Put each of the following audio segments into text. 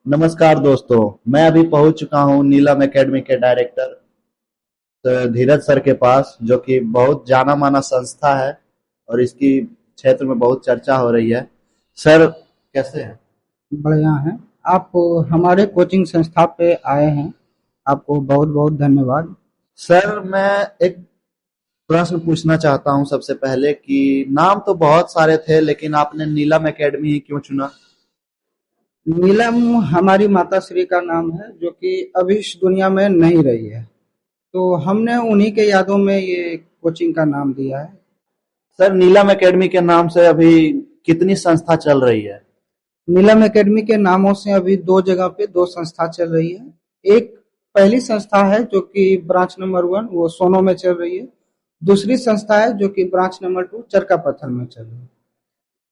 नमस्कार दोस्तों। मैं अभी पहुंच चुका हूं नीलम एकेडमी के डायरेक्टर धीरज सर के पास, जो कि बहुत जाना माना संस्था है और इसकी क्षेत्र में बहुत चर्चा हो रही है। सर, कैसे हैं? बढ़िया है। आप हमारे कोचिंग संस्था पे आए हैं, आपको बहुत बहुत धन्यवाद। सर, मैं एक प्रश्न पूछना चाहता हूं सबसे पहले कि नाम तो बहुत सारे थे, लेकिन आपने नीलम एकेडमी ही क्यों चुना? नीलम हमारी माता श्री का नाम है, जो कि अभी इस दुनिया में नहीं रही है, तो हमने उन्हीं के यादों में ये कोचिंग का नाम दिया है। सर, नीलम एकेडमी के नाम से अभी कितनी संस्था चल रही है? नीलम एकेडमी के नामों से अभी दो जगह पे दो संस्था चल रही है। एक पहली संस्था है जो कि ब्रांच नंबर 1 वो सोनो में चल रही है। दूसरी संस्था है जो कि ब्रांच नंबर 2 चरका पत्थर में चल रही है।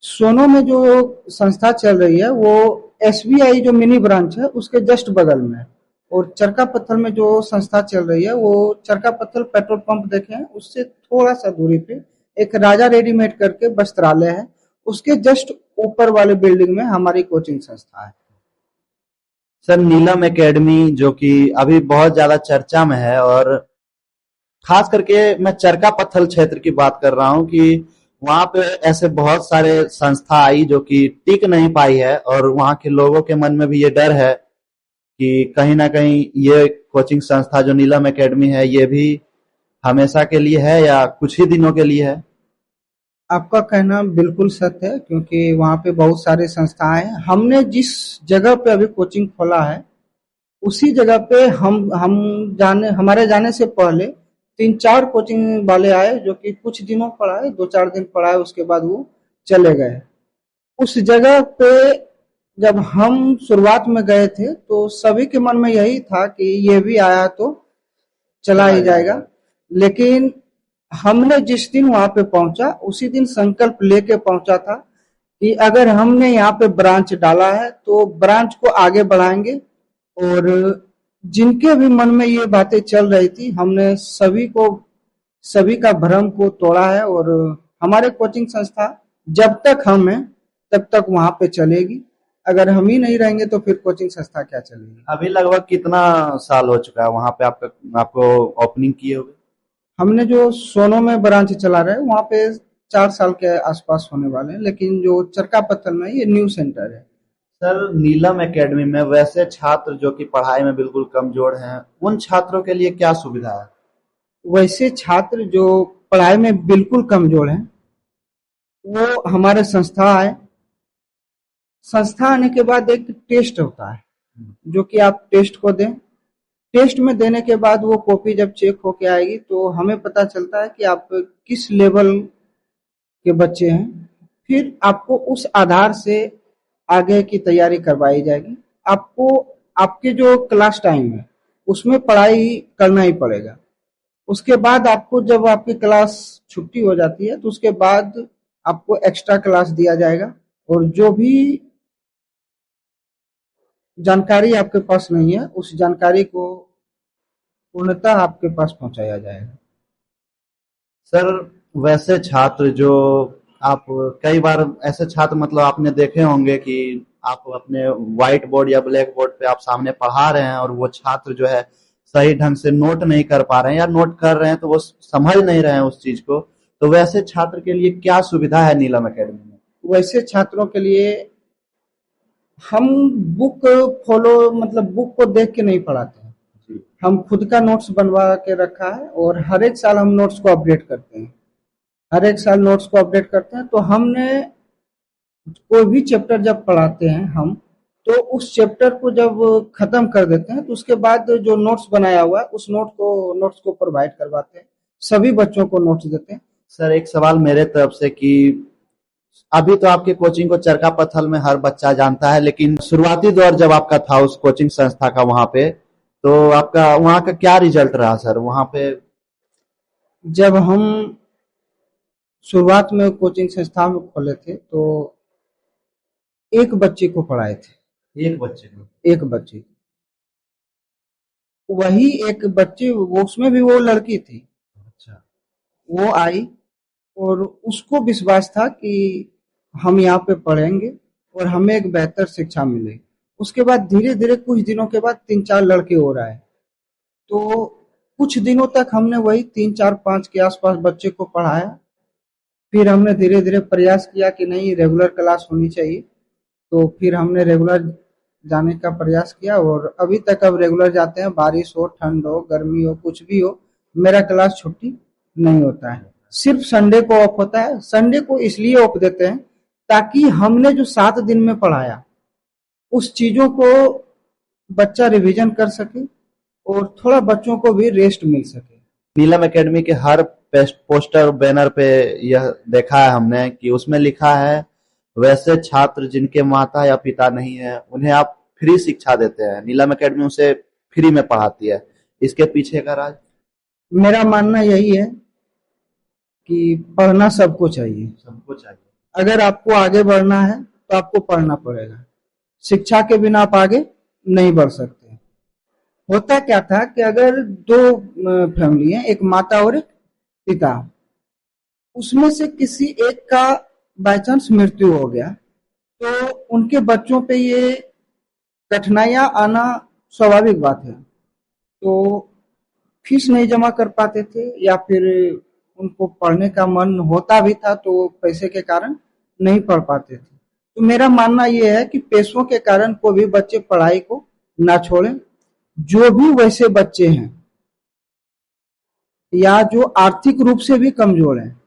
सोनो में जो संस्था चल रही है वो एसबीआई जो मिनी ब्रांच है उसके जस्ट बगल में है। और चरका पत्थर में जो संस्था चल रही है वो चरका पत्थर पेट्रोल पंप देखे हैं उससे थोड़ा सा दूरी पे एक राजा रेडीमेड करके वस्त्रालय है, उसके जस्ट ऊपर वाले बिल्डिंग में हमारी कोचिंग संस्था है। सर, नीलम एकेडमी जो कि अभी बहुत ज्यादा चर्चा में है, और खास करके मैं चरका पत्थल क्षेत्र की बात कर रहा हूं कि वहां पे ऐसे बहुत सारे संस्था आई जो कि टिक नहीं पाई है, और वहां के लोगों के मन में भी ये डर है कि कहीं ना कहीं ये कोचिंग संस्था जो नीलम एकेडमी है, ये भी हमेशा के लिए है या कुछ ही दिनों के लिए है? आपका कहना बिल्कुल सत्य है, क्योंकि वहाँ पे बहुत सारे संस्थाएं हैं। हमने जिस जगह पे अभी कोचिंग खोला है उसी जगह पे हम जाने हमारे जाने से पहले 3-4 कोचिंग वाले आए, जो कि कुछ दिनों पढ़ाए, 2-4 दिन पढ़ाए, उसके बाद वो चले गए। उस जगह पे जब हम शुरुआत में गए थे तो सभी के मन में यही था कि ये भी आया तो चला चला ही जाएगा। जाएगा। लेकिन हमने जिस दिन वहां पे पहुंचा उसी दिन संकल्प लेके पहुंचा था कि अगर हमने यहाँ पे ब्रांच डाला है तो ब्रांच को आगे बढ़ाएंगे। और जिनके भी मन में ये बातें चल रही थी हमने सभी का भ्रम को तोड़ा है। और हमारे कोचिंग संस्था जब तक हम हैं तब तक वहां पे चलेगी। अगर हम ही नहीं रहेंगे तो फिर कोचिंग संस्था क्या चलेगी। अभी लगभग कितना साल हो चुका है वहां पे आपको ओपनिंग किए हुए? हमने जो सोनो में ब्रांच चला रहे हैं वहां पे 4 साल के आसपास होने वाले हैं, लेकिन जो चरका पत्थर में ये न्यू सेंटर है। सर, नीलम एकेडमी में वैसे छात्र जो कि पढ़ाई में बिल्कुल कमजोर हैं, उन छात्रों के लिए क्या सुविधा है? वैसे छात्र जो पढ़ाई में बिल्कुल कमजोर हैं वो हमारे संस्था आए। संस्था आने के बाद एक टेस्ट होता है, जो कि आप टेस्ट को दें। टेस्ट में देने के बाद वो कॉपी जब चेक होके आएगी तो हमें पता चलता है कि आप किस लेवल के बच्चे हैं। फिर आपको उस आधार से आगे की तैयारी करवाई जाएगी। आपको आपके जो क्लास टाइम है उसमें पढ़ाई करना ही पड़ेगा। उसके बाद आपको जब आपकी क्लास छुट्टी हो जाती है तो उसके बाद आपको एक्स्ट्रा क्लास दिया जाएगा। और जो भी जानकारी आपके पास नहीं है उस जानकारी को पूर्णतः आपके पास पहुंचाया जाएगा। सर, वैसे छात्र जो आप कई बार ऐसे छात्र मतलब आपने देखे होंगे कि आप अपने व्हाइट बोर्ड या ब्लैक बोर्ड पे आप सामने पढ़ा रहे हैं, और वो छात्र जो है सही ढंग से नोट नहीं कर पा रहे हैं, या नोट कर रहे हैं तो वो समझ नहीं रहे हैं उस चीज को। तो वैसे छात्र के लिए क्या सुविधा है नीलम एकेडमी में? वैसे छात्रों के लिए हम बुक फॉलो मतलब बुक को देख के नहीं पढ़ाते हैं। जी। हम खुद का नोट्स बनवा के रखा है और हर एक साल हम नोट्स को अपडेट करते हैं। हर एक साल नोट्स को अपडेट करते हैं। तो हमने कोई भी चैप्टर जब पढ़ाते हैं हम, तो उस चैप्टर को जब खत्म कर देते हैं तो उसके बाद जो नोट्स बनाया हुआ है उस नोट्स को प्रोवाइड करवाते हैं। सभी बच्चों को नोट्स देते हैं। सर, एक सवाल मेरे तरफ से कि अभी तो आपके कोचिंग को चरका पत्थल में हर बच्चा जानता है, लेकिन शुरुआती दौर जब आपका था उस कोचिंग संस्था का वहां पे, तो आपका वहां का क्या रिजल्ट रहा सर वहां पे? जब हम शुरुआत में कोचिंग संस्था में खोले थे तो एक बच्चे को पढ़ाए थे। एक बच्चे को? एक बच्चे, वही एक बच्चे, वो उसमें भी वो लड़की थी। अच्छा। वो आई और उसको विश्वास था कि हम यहाँ पे पढ़ेंगे और हमें एक बेहतर शिक्षा मिलेगी। उसके बाद धीरे धीरे कुछ दिनों के बाद 3-4 लड़के हो रहा है। तो कुछ दिनों तक हमने वही 3-4-5 के आसपास बच्चे को पढ़ाया। फिर हमने धीरे धीरे प्रयास किया कि नहीं, रेगुलर क्लास होनी चाहिए। तो फिर हमने रेगुलर जाने का प्रयास किया और अभी तक अब रेगुलर जाते हैं। बारिश हो, ठंड हो, गर्मी हो, कुछ भी हो, मेरा क्लास छुट्टी नहीं होता है। सिर्फ संडे को ऑफ होता है। संडे को इसलिए ऑफ देते हैं ताकि हमने जो 7 दिन में पढ़ाया उस चीजों को बच्चा रिवीजन कर सके और थोड़ा बच्चों को भी रेस्ट मिल सके। नीलम एकेडमी के हर पोस्टर बैनर पे यह देखा है हमने कि उसमें लिखा है, वैसे छात्र जिनके माता या पिता नहीं है उन्हें आप फ्री शिक्षा देते हैं। नीलम एकेडमी उसे फ्री में पढ़ाती है। इसके पीछे का राज? मेरा मानना यही है कि पढ़ना सबको चाहिए। सबको चाहिए। अगर आपको आगे बढ़ना है तो आपको पढ़ना पड़ेगा। शिक्षा के बिना आप आगे नहीं बढ़ सकते। होता क्या था कि अगर 2 फैमिली है, एक माता और एक पिता, उसमें से किसी एक का बाय चांस मृत्यु हो गया तो उनके बच्चों पे ये कठिनाइयां आना स्वाभाविक बात है। तो फीस नहीं जमा कर पाते थे या फिर उनको पढ़ने का मन होता भी था तो पैसे के कारण नहीं पढ़ पाते थे। तो मेरा मानना यह है कि पैसों के कारण कोई भी बच्चे पढ़ाई को ना छोड़ें। जो भी वैसे बच्चे हैं या जो आर्थिक रूप से भी कमजोर हैं,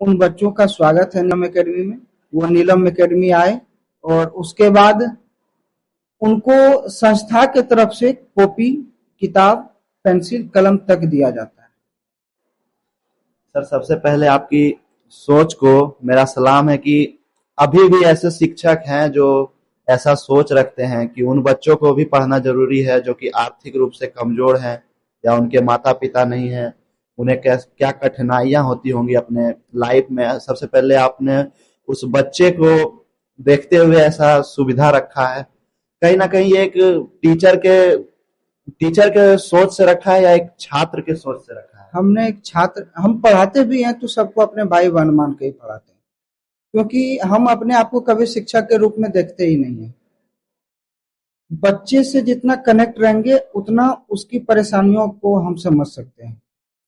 उन बच्चों का स्वागत है नीलम एकेडमी में। वो नीलम एकेडमी आए और उसके बाद उनको संस्था के तरफ से कॉपी, किताब, पेंसिल, कलम तक दिया जाता है। सर, सबसे पहले आपकी सोच को मेरा सलाम है कि अभी भी ऐसे शिक्षक हैं जो ऐसा सोच रखते हैं कि उन बच्चों को भी पढ़ना जरूरी है जो कि आर्थिक रूप से कमजोर हैं या उनके माता पिता नहीं हैं। उन्हें क्या कठिनाइयां होती होंगी अपने लाइफ में। सबसे पहले आपने उस बच्चे को देखते हुए ऐसा सुविधा रखा है। कहीं ना कहीं ये एक टीचर के सोच से रखा है या एक छात्र के सोच से रखा है? हमने एक छात्र, हम पढ़ाते भी हैं तो सबको अपने भाई बहन मान के ही पढ़ाते हैं, क्योंकि हम अपने आप को कभी शिक्षक के रूप में देखते ही नहीं है। बच्चे से जितना कनेक्ट रहेंगे उतना उसकी परेशानियों को हम समझ सकते हैं।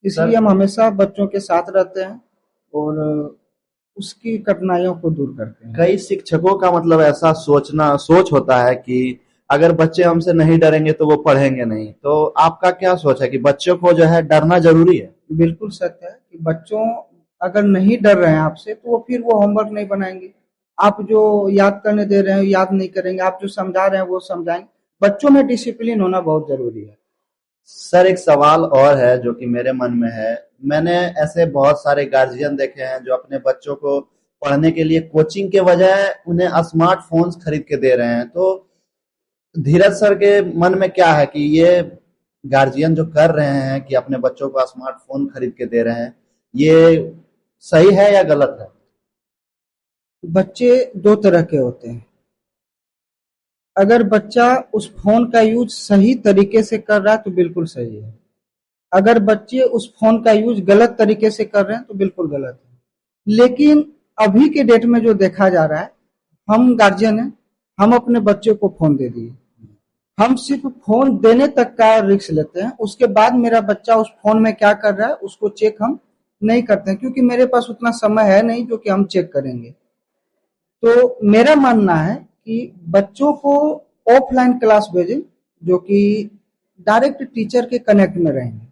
इसलिए हम हमेशा बच्चों के साथ रहते हैं और उसकी कठिनाइयों को दूर करते हैं। कई शिक्षकों का मतलब ऐसा सोच होता है कि अगर बच्चे हमसे नहीं डरेंगे तो वो पढ़ेंगे नहीं। तो आपका क्या सोच है कि बच्चों को जो है डरना जरूरी है? बिल्कुल सत्य है कि बच्चों अगर नहीं डर रहे हैं आपसे तो फिर वो होमवर्क नहीं बनाएंगे। आप जो याद करने दे रहे हैं याद नहीं करेंगे, आप जो समझा रहे हैं वो समझाएंगे। बच्चों में डिसिप्लिन होना बहुत जरूरी है। सर, एक सवाल और है जो कि मेरे मन में है। मैंने ऐसे बहुत सारे गार्जियन देखे हैं जो अपने बच्चों को पढ़ने के लिए कोचिंग के बजाय उन्हें स्मार्टफोन्स खरीद के दे रहे हैं। तो धीरज सर के मन में क्या है कि ये गार्जियन जो कर रहे हैं कि अपने बच्चों को स्मार्टफोन खरीद के दे रहे हैं, ये सही है या गलत है? बच्चे 2 तरह के होते हैं। अगर बच्चा उस फोन का यूज सही तरीके से कर रहा है तो बिल्कुल सही है। अगर बच्चे उस फोन का यूज गलत तरीके से कर रहे हैं तो बिल्कुल गलत है। लेकिन अभी के डेट में जो देखा जा रहा है, हम गार्जियन हैं, हम अपने बच्चे को फोन दे दिए। हम सिर्फ फोन देने तक का रिस्क लेते हैं, उसके बाद मेरा बच्चा उस फोन में क्या कर रहा है उसको चेक हम नहीं करते हैं, क्योंकि मेरे पास उतना समय है नहीं जो कि हम चेक करेंगे। तो मेरा मानना है कि बच्चों को ऑफलाइन क्लास भेजें जो कि डायरेक्ट टीचर के कनेक्ट में रहेंगे।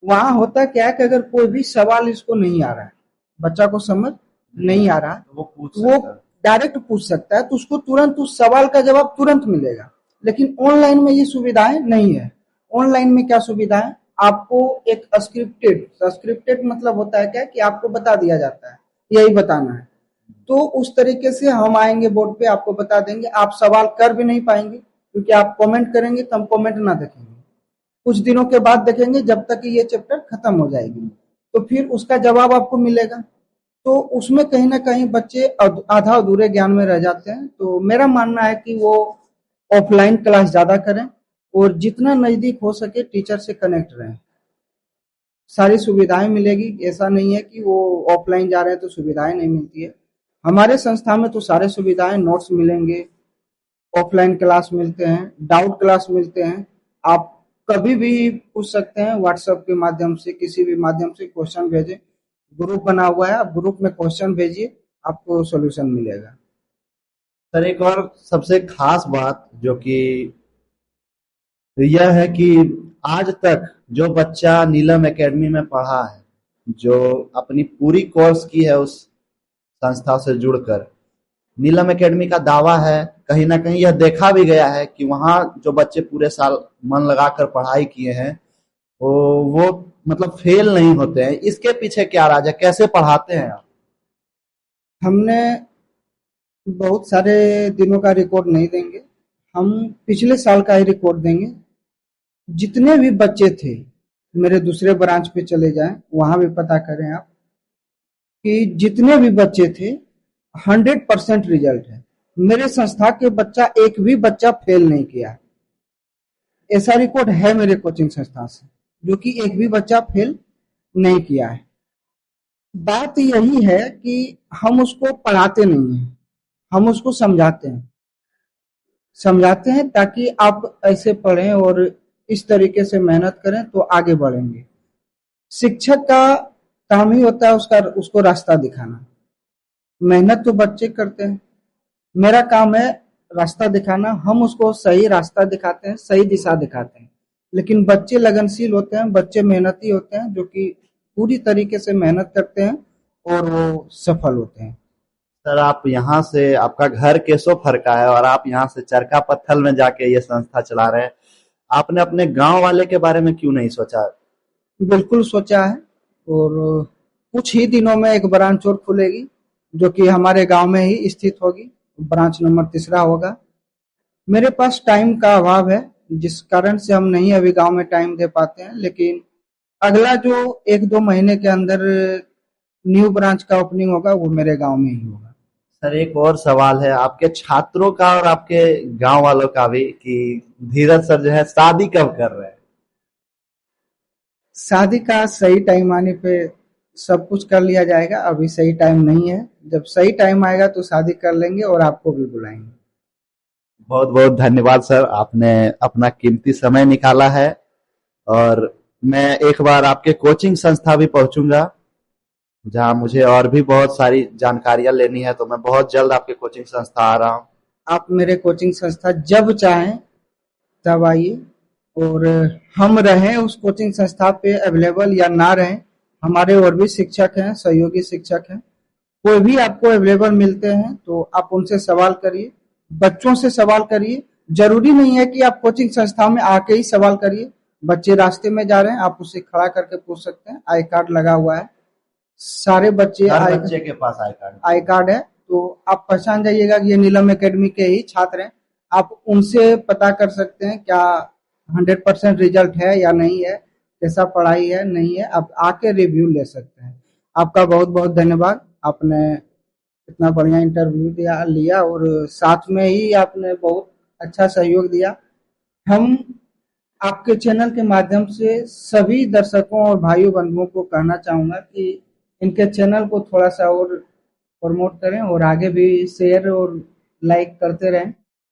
वहां होता क्या है कि अगर कोई भी सवाल इसको नहीं आ रहा है, बच्चा को समझ नहीं आ रहा है, वो डायरेक्ट पूछ सकता है, तो उसको तुरंत उस सवाल का जवाब तुरंत मिलेगा। लेकिन ऑनलाइन में ये सुविधाएं नहीं है। ऑनलाइन में क्या सुविधा है, आपको एक स्क्रिप्टेड मतलब होता है क्या कि आपको बता दिया जाता है यही बताना है। तो उस तरीके से हम आएंगे बोर्ड पे, आपको बता देंगे, आप सवाल कर भी नहीं पाएंगे क्योंकि आप कमेंट करेंगे तो हम कमेंट ना देखेंगे। कुछ दिनों के बाद देखेंगे जब तक ये चैप्टर खत्म हो जाएगी, तो फिर उसका जवाब आपको मिलेगा। तो उसमें कहीं ना कहीं बच्चे आधा अधूरे ज्ञान में रह जाते हैं। तो मेरा मानना है कि वो ऑफलाइन क्लास ज्यादा करें और जितना नजदीक हो सके टीचर से कनेक्ट रहें। सारी सुविधाएं मिलेगी, ऐसा नहीं है कि वो ऑफलाइन जा रहे हैं तो सुविधाएं नहीं मिलती है। हमारे संस्था में तो सारे सुविधाएं, नोट्स मिलेंगे, ऑफलाइन क्लास मिलते हैं, डाउट क्लास मिलते हैं। आप कभी भी पूछ सकते हैं, व्हाट्सएप के माध्यम से, किसी भी माध्यम से क्वेश्चन भेजें। ग्रुप बना हुआ है, आप ग्रुप में क्वेश्चन भेजिए, आपको सॉल्यूशन मिलेगा। सर एक और सबसे खास बात जो कि यह है कि आज तक जो बच्चा नीलम एकेडमी में पढ़ा है, जो अपनी पूरी कोर्स की है उस संस्था से जुड़कर, नीलम एकेडमी का दावा है, कहीं ना कहीं यह देखा भी गया है कि वहाँ जो बच्चे पूरे साल मन लगाकर पढ़ाई किए हैं वो मतलब फेल नहीं होते हैं। इसके पीछे क्या राज है, कैसे पढ़ाते हैं आप? हमने बहुत सारे दिनों का रिकॉर्ड नहीं देंगे, हम पिछले साल का ही रिकॉर्ड देंगे। जितने भी बच्चे थे, मेरे दूसरे ब्रांच पे चले जाएं, वहां भी पता करें आप, कि जितने भी बच्चे थे 100% रिजल्ट है। मेरे संस्था के बच्चा एक भी बच्चा फेल नहीं किया। ऐसा रिकॉर्ड है मेरे कोचिंग संस्था से, जो कि एक भी बच्चा फेल नहीं किया है। बात यही है कि हम उसको पढ़ाते नहीं हैं, हम उसको समझाते हैं ताकि आप ऐसे पढ़ें और इस तरीके से मेहनत करें तो आगे बढ़ेंगे। शिक्षक का काम ही होता है उसको रास्ता दिखाना। मेहनत तो बच्चे करते हैं, मेरा काम है रास्ता दिखाना। हम उसको सही रास्ता दिखाते हैं, सही दिशा दिखाते हैं। लेकिन बच्चे लगनशील होते हैं, बच्चे मेहनती होते हैं, जो कि पूरी तरीके से मेहनत करते हैं और वो सफल होते हैं। सर आप यहाँ से, आपका घर केशोफर का है और आप यहाँ से चरका पत्थल में जाके ये संस्था चला रहे हैं। आपने अपने गांव वाले के बारे में क्यों नहीं सोचा? बिल्कुल सोचा है, और कुछ ही दिनों में एक ब्रांच और खुलेगी, जो कि हमारे गांव में ही स्थित होगी। ब्रांच नंबर 3 होगा। मेरे पास टाइम का अभाव है, जिस कारण से हम नहीं अभी गांव में टाइम दे पाते हैं, लेकिन अगला जो 1-2 महीने के अंदर न्यू ब्रांच का ओपनिंग होगा, वो मेरे गांव में ही होगा। सर एक और सवाल है आपके छात्रों का और आपके गांव वालों का भी, कि धीरज सर जो है शादी कब कर रहे हैं? शादी का सही टाइम आने पे सब कुछ कर लिया जाएगा, अभी सही टाइम नहीं है। जब सही टाइम आएगा तो शादी कर लेंगे और आपको भी बुलाएंगे। बहुत बहुत धन्यवाद सर, आपने अपना कीमती समय निकाला है। और मैं एक बार आपके कोचिंग संस्था भी पहुंचूंगा, जहां मुझे और भी बहुत सारी जानकारियां लेनी है। तो मैं बहुत जल्द आपके कोचिंग संस्था आ रहा हूँ। आप मेरे कोचिंग संस्था जब चाहें तब आइए, और हम रहें उस कोचिंग संस्था पे अवेलेबल या ना रहें, हमारे और भी शिक्षक हैं, सहयोगी शिक्षक हैं, कोई भी आपको अवेलेबल मिलते हैं तो आप उनसे सवाल करिए, बच्चों से सवाल करिए। जरूरी नहीं है कि आप कोचिंग संस्था में आके ही सवाल करिए। बच्चे रास्ते में जा रहे हैं, आप उससे खड़ा करके पूछ सकते हैं। आई कार्ड लगा हुआ है, सारे बच्चे हर बच्चे के पास आई कार्ड है, तो आप पहचान जाइएगा कि ये नीलम एकेडमी के ही छात्र हैं। आप उनसे पता कर सकते हैं क्या 100% रिजल्ट है या नहीं है, कैसा पढ़ाई है नहीं है, आप आके रिव्यू ले सकते हैं। आपका बहुत बहुत धन्यवाद, आपने इतना बढ़िया इंटरव्यू लिया, और साथ में ही आपने बहुत अच्छा सहयोग दिया। हम आपके चैनल के माध्यम से सभी दर्शकों और भाइयों बंधुओं को कहना चाहूंगा कि इनके चैनल को थोड़ा सा और प्रमोट करें, और आगे भी शेयर और लाइक करते रहें।